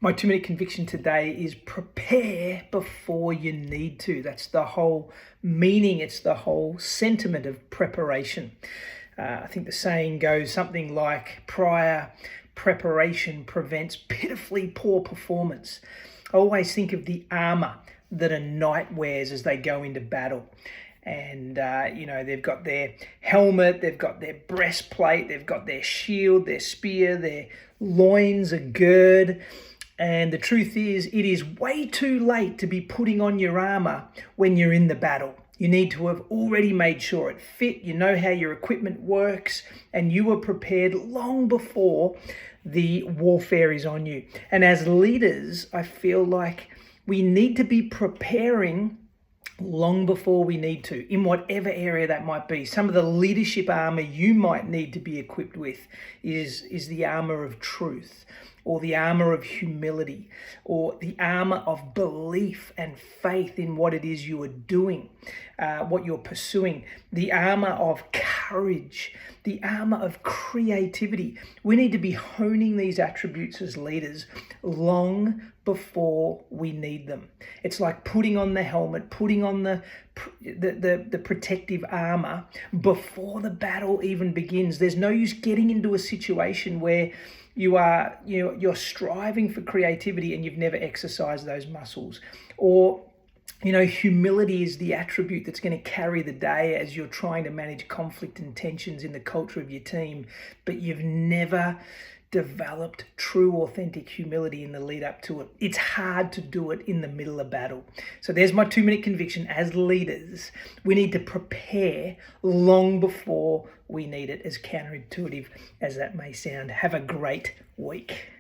My 2 minute conviction today is prepare before you need to. That's the whole meaning, it's the whole sentiment of preparation. I think the saying goes something like prior preparation prevents pitifully poor performance. I always think of the armor that a knight wears as they go into battle. And, they've got their helmet, they've got their breastplate, they've got their shield, their spear, their loins are girded. And the truth is, it is way too late to be putting on your armor when you're in the battle. You need to have already made sure it fit, you know how your equipment works, and you were prepared long before the warfare is on you. And as leaders, I feel like we need to be preparing long before we need to, in whatever area that might be. Some of the leadership armor you might need to be equipped with is the armor of truth, or the armor of humility, or the armor of belief and faith in what it is you are doing, what you're pursuing, the armor of courage, the armor of creativity. We need to be honing these attributes as leaders long before we need them. It's like putting on the helmet, putting on the protective armor before the battle even begins. There's no use getting into a situation where you're striving for creativity and you've never exercised those muscles. Or humility is the attribute that's going to carry the day as you're trying to manage conflict and tensions in the culture of your team, but you've never developed true, authentic humility in the lead up to it. It's hard to do it in the middle of battle. So there's my 2 minute conviction. As leaders, we need to prepare long before we need it, as counterintuitive as that may sound. Have a great week.